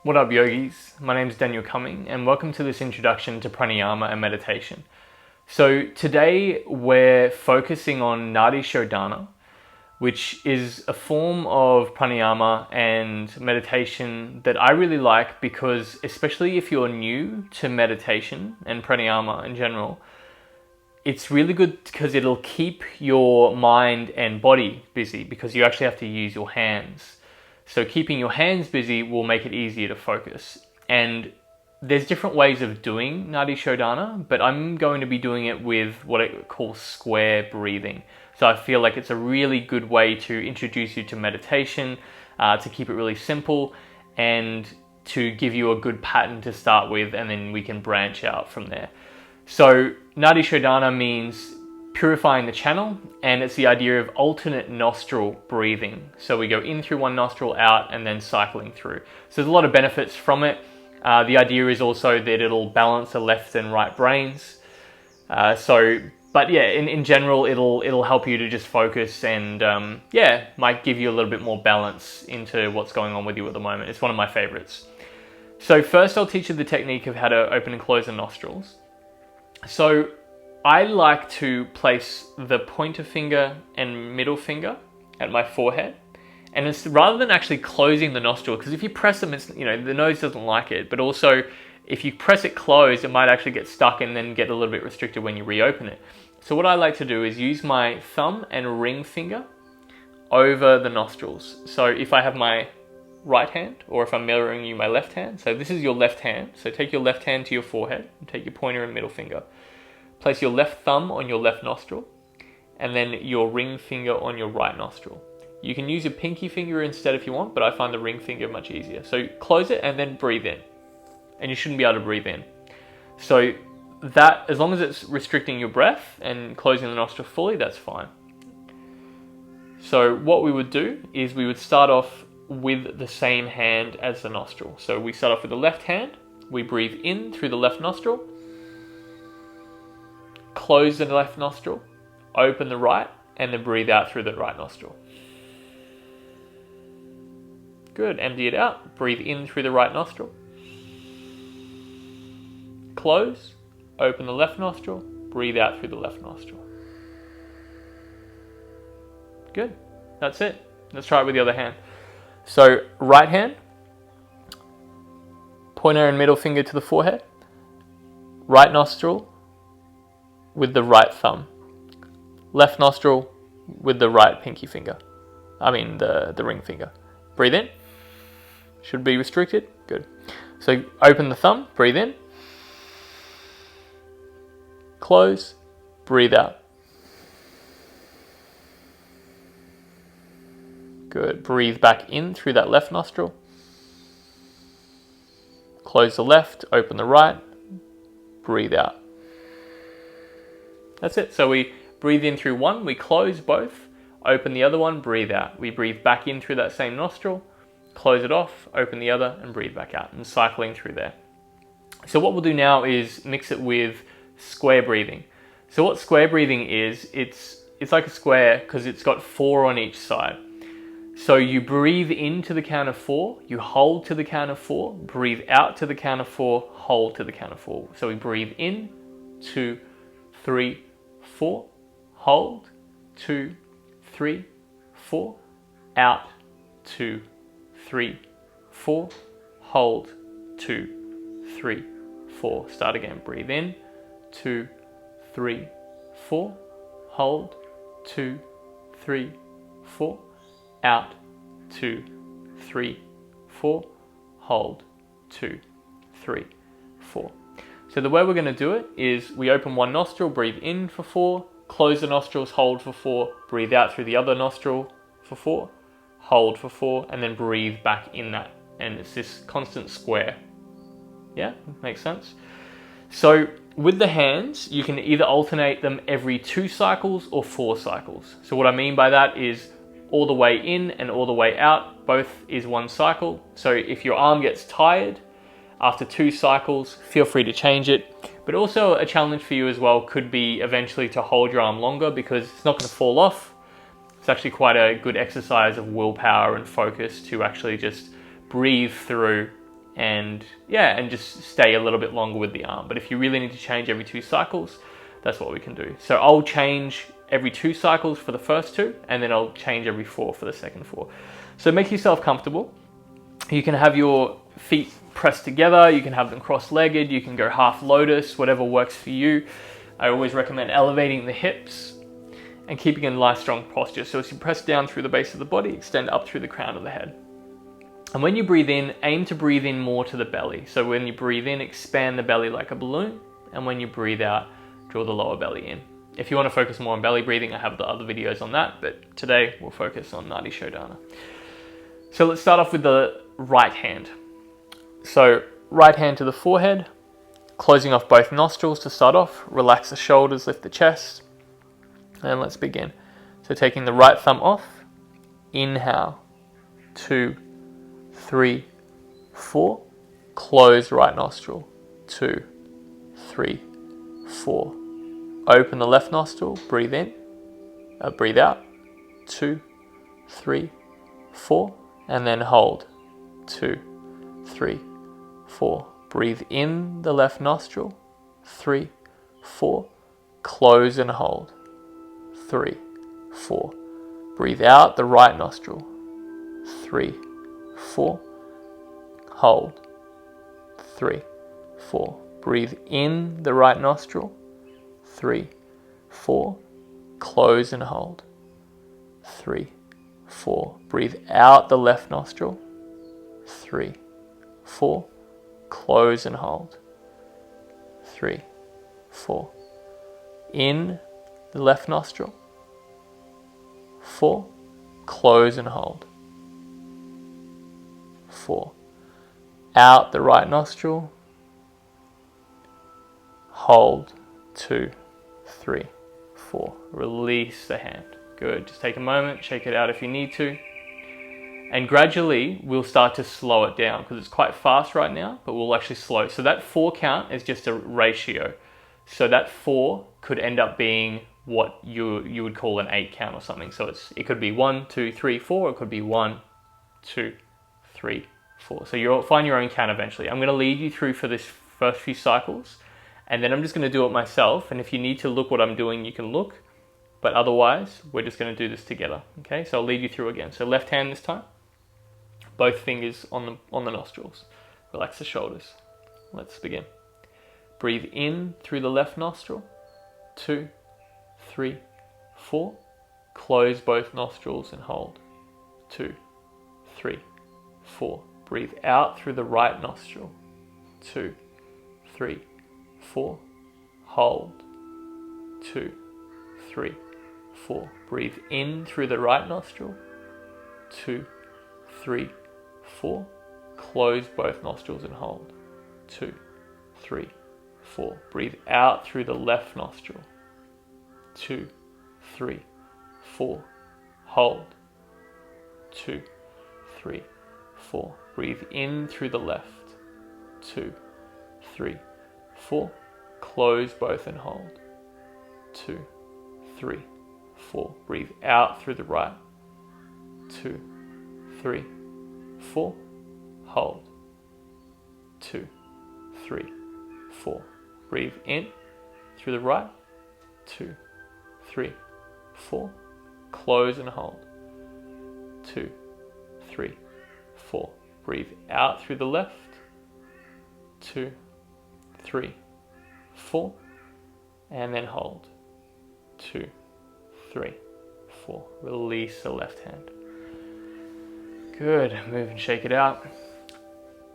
What up, yogis? My name is Daniel Cumming and welcome to this introduction to pranayama and meditation. So today we're focusing on Nadi Shodhana, which is a form of pranayama and meditation that I really like because, especially if you're new to meditation and pranayama in general, it's really good because it'll keep your mind and body busy because you actually have to use your hands. So keeping your hands busy will make it easier to focus. And there's different ways of doing Nadi Shodhana, but I'm going to be doing it with what I call square breathing. So I feel like it's a really good way to introduce you to meditation, to keep it really simple, and to give you a good pattern to start with, and then we can branch out from there. So Nadi Shodhana means purifying the channel, and it's the idea of alternate nostril breathing. So we go in through one nostril, out, and then cycling through. So there's a lot of benefits from it. The idea is also that it'll balance the left and right brains. But yeah, in general, it'll help you to just focus and might give you a little bit more balance into what's going on with you at the moment. It's one of my favorites. So first I'll teach you the technique of how to open and close the nostrils. So I like to place the pointer finger and middle finger at my forehead, and it's rather than actually closing the nostril, because if you press them, it's, the nose doesn't like it, but also if you press it closed, it might actually get stuck and then get a little bit restricted when you reopen it. So what I like to do is use my thumb and ring finger over the nostrils. So if I have my right hand, or if I'm mirroring you my left hand, so this is your left hand, so take your left hand to your forehead and take your pointer and middle finger. Place your left thumb on your left nostril, and then your ring finger on your right nostril. You can use your pinky finger instead if you want, but I find the ring finger much easier. So close it and then breathe in. And you shouldn't be able to breathe in. So that, as long as it's restricting your breath and closing the nostril fully, that's fine. So what we would do is we would start off with the same hand as the nostril. So we start off with the left hand, we breathe in through the left nostril, close the left nostril, open the right, and then breathe out through the right nostril. Good, empty it out, breathe in through the right nostril, close, open the left nostril, breathe out through the left nostril. Good, that's it. Let's try it with the other hand. So right hand, pointer and middle finger to the forehead, right nostril with the right thumb, left nostril with the right pinky finger. The ring finger. Breathe in. Should be restricted. Good. So open the thumb, breathe in. Close, breathe out. Good. Breathe back in through that left nostril. Close the left, open the right, breathe out. That's it. So we breathe in through one, we close both, open the other one, breathe out. We breathe back in through that same nostril, close it off, open the other, and breathe back out, and cycling through there. So what we'll do now is mix it with square breathing. So what square breathing is, it's like a square because it's got 4 on each side. So you breathe in to the count of 4, you hold to the count of 4, breathe out to the count of 4, hold to the count of 4. So we breathe in, 2, 3, 4, hold, 2, 3, 4, out, 2, 3, 4, hold, 2, 3, 4. Start again. Breathe in, 2, 3, 4, hold, 2, 3, 4, out, 2, 3, 4, hold, 2, 3, 4. So the way we're going to do it is we open one nostril, breathe in for 4, close the nostrils, hold for 4, breathe out through the other nostril for 4, hold for 4, and then breathe back in that. And it's this constant square. Yeah, makes sense? So with the hands, you can either alternate them every 2 cycles or 4 cycles. So what I mean by that is all the way in and all the way out, both is 1 cycle. So if your arm gets tired after 2 cycles, feel free to change it. But also a challenge for you as well could be eventually to hold your arm longer because it's not going to fall off. It's actually quite a good exercise of willpower and focus to actually just breathe through and yeah, and just stay a little bit longer with the arm. But if you really need to change every 2 cycles, that's what we can do. So I'll change every 2 cycles for the first 2, and then I'll change every 4 for the second 4. So make yourself comfortable. You can have your feet pressed together, you can have them cross-legged, you can go half lotus, whatever works for you. I always recommend elevating the hips and keeping a nice strong posture. So as you press down through the base of the body, extend up through the crown of the head. And when you breathe in, aim to breathe in more to the belly. So when you breathe in, expand the belly like a balloon. And when you breathe out, draw the lower belly in. If you want to focus more on belly breathing, I have the other videos on that. But today we'll focus on Nadi Shodhana. So let's start off with the right hand. So right hand to the forehead, closing off both nostrils to start off. Relax the shoulders, lift the chest. And let's begin. So taking the right thumb off, inhale, 2, 3, 4, close right nostril, 2, 3, 4. Open the left nostril, breathe in, breathe out, 2, 3, 4, and then hold, 2, 3, 4. Breathe in the left nostril, 3, 4, close and hold, 3, 4. Breathe out the right nostril, 3, 4, hold, 3, 4. Breathe in the right nostril, 3, 4, close and hold, 3, 4. Breathe out the left nostril, 3, 4, close and hold, 3, 4. In the left nostril, 4, close and hold, 4. Out the right nostril, hold, 2, 3, 4. Release the hand. Good. Just take a moment, shake it out if you need to. And gradually we'll start to slow it down because it's quite fast right now, but we'll actually slow. So that 4 count is just a ratio. So that 4 could end up being what you would call an 8 count or something. So it could be 1, 2, 3, 4. It could be 1, 2, 3, 4. So you'll find your own count eventually. I'm going to lead you through for this first few cycles, and then I'm just going to do it myself. And if you need to look what I'm doing, you can look. But otherwise, we're just going to do this together. Okay, so I'll lead you through again. So left hand this time. Both fingers on the nostrils. Relax the shoulders. Let's begin. Breathe in through the left nostril. 2, 3, 4. Close both nostrils and hold. 2, 3, 4. Breathe out through the right nostril. 2, 3, 4. Hold. 2, 3, 4. Breathe in through the right nostril. 2, 3, 4. Close both nostrils and hold. 2, 3, 4. Breathe out through the left nostril. 2, 3, 4. Hold. 2, 3, 4. Breathe in through the left. 2, 3, 4. Close both and hold. 2, 3, 4. Breathe out through the right. 2, 3, 4. Hold. 2, 3, 4. Breathe in through the right. 2, 3, 4. Close and hold. 2, 3, 4. Breathe out through the left. 2, 3, 4. And then hold. 2, 3, 4. Release the left hand. Good. Move and shake it out.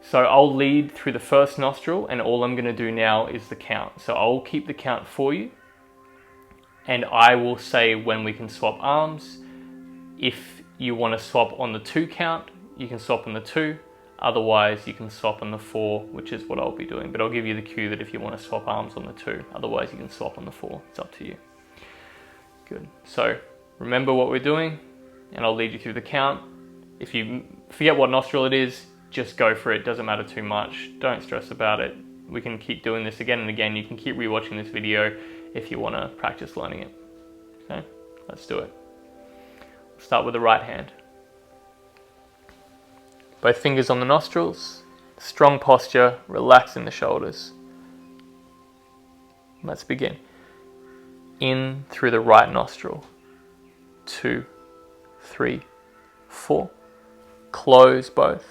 So I'll lead through the first nostril, and all I'm going to do now is the count. So I'll keep the count for you, and I will say when we can swap arms. If you want to swap on the 2 count, you can swap on the 2. Otherwise, you can swap on the 4, which is what I'll be doing. But I'll give you the cue that if you want to swap arms on the 2, otherwise you can swap on the 4. It's up to you. Good. So remember what we're doing, and I'll lead you through the count. If you forget what nostril it is, just go for it. Doesn't matter too much. Don't stress about it. We can keep doing this again and again. You can keep rewatching this video if you want to practice learning it. Okay, let's do it. Start with the right hand. Both fingers on the nostrils. strong posture, relaxing the shoulders. Let's begin. In through the right nostril. 2, 3, 4. Close both.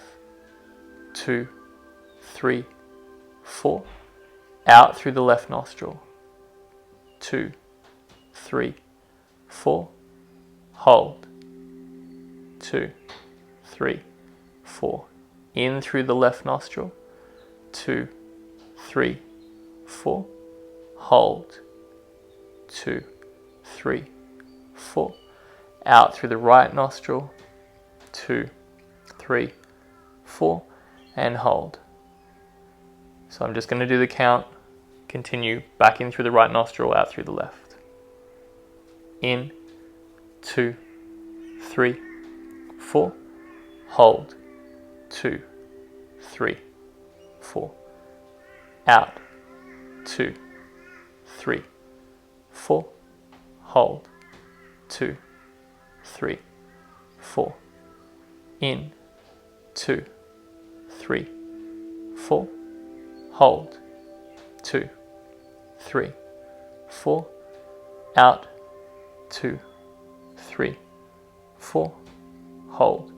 2, 3, 4. Out through the left nostril. 2, 3, 4. Hold. 2, 3, 4. In through the left nostril. 2, 3, 4. Hold. 2, 3, 4. Out through the right nostril. 2, 3, 4. And hold. So I'm just going to do the count. Continue back in through the right nostril, out through the left. In, 2, 3, 4. Hold. 2, 3, 4. Out. 2, 3, 4. Hold. 2, 3, 4. In. 2, 3, 4. Hold. 2, 3, 4. Out. 2, 3, 4. Hold.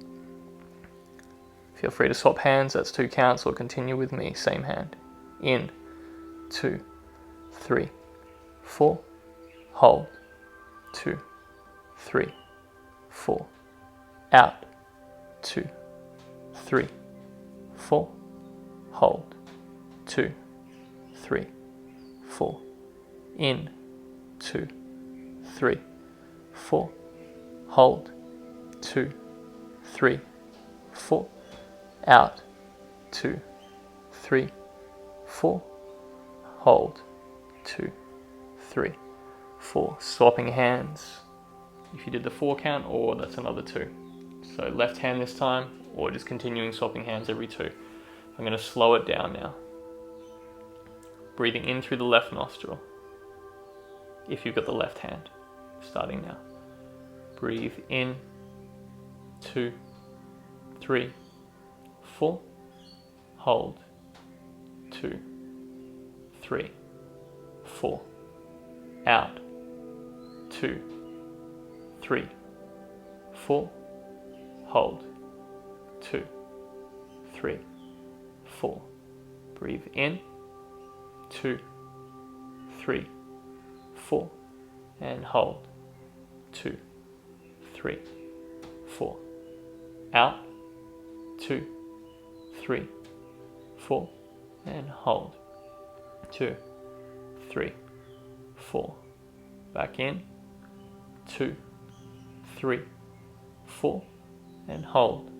Feel free to swap hands, that's 2 counts, or continue with me, same hand. In. 2, 3, 4. Hold. 2, 3, 4. Out. 2, 3, 4. Hold. 2, 3, 4. In. 2, 3, 4. Hold. 2, 3, 4. Out. 2, 3, 4. Hold. 2, 3, 4. Swapping hands. If you did the 4 count, or that's another 2. So left hand this time, or just continuing swapping hands every 2. I'm going to slow it down now. Breathing in through the left nostril. If you've got the left hand. Starting now. Breathe in. 2, 3, 4. Hold. 2, 3, 4. Out. 2, 3, 4. Hold. 2, 3, 4. Breathe in. 2, 3, 4. And hold. 2, 3, 4. Out. 2, 3, 4. And hold. 2, 3, 4. Back in. 2, 3, 4. And hold.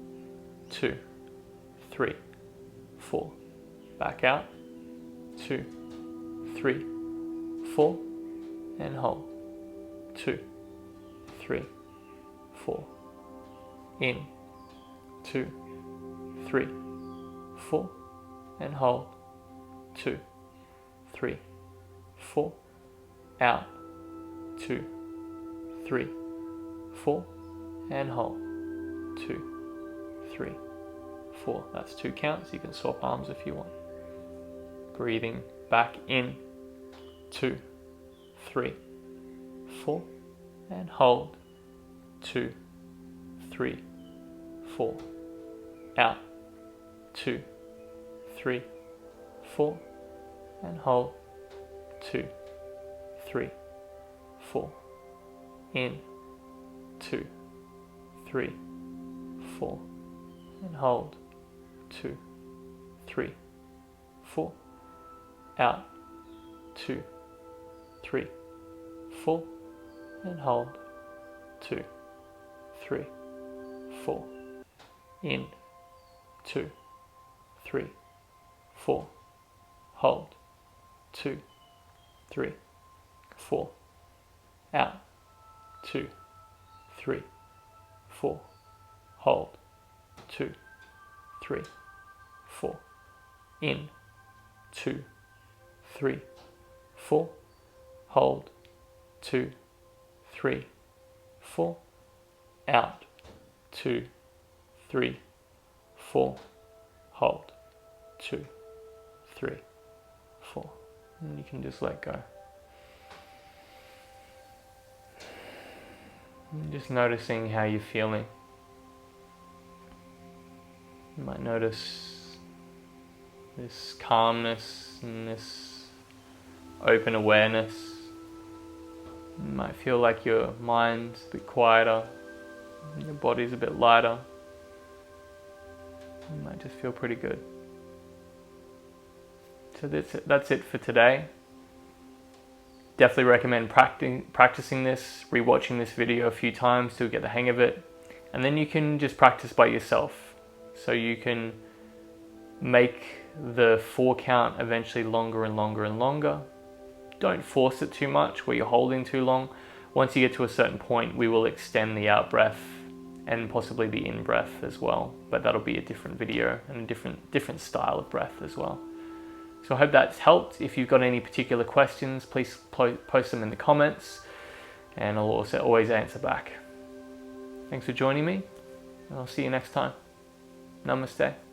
2, 3, 4. Back out. 2, 3, 4. And hold. 2, 3, 4. In. 2, 3, 4. And hold. 2, 3, 4. Out. 2, 3, 4. And hold. 2, 3, 4. That's 2 counts. You can swap arms if you want. Breathing back in. 2, 3, 4. And hold. 2, 3, 4. Out. 2, 3, 4. And hold. 2, 3, 4. In. 2, 3, 4. And hold. 2, 3, 4. Out. 2, 3, 4. And hold. 2, 3, 4. In. 2, 3, 4. Hold. 2, 3, 4. Out. 2, 3, 4. Hold. 2, 3, 4. In. 2, 3, 4. Hold. 2, 3, 4. Out. 2, 3, 4. Hold. 2, 3, 4. And you can just let go. And just noticing how you're feeling. You might notice this calmness and this open awareness. You might feel like your mind's a bit quieter, and your body's a bit lighter. You might just feel pretty good. So that's it for today. Definitely recommend practicing this, rewatching this video a few times to get the hang of it. And then you can just practice by yourself. So you can make the 4 count eventually longer and longer and longer. Don't force it too much where you're holding too long. Once you get to a certain point, we will extend the out breath and possibly the in breath as well. But that'll be a different video and a different style of breath as well. So I hope that's helped. If you've got any particular questions, please post them in the comments and I'll also always answer back. Thanks for joining me and I'll see you next time. Namaste.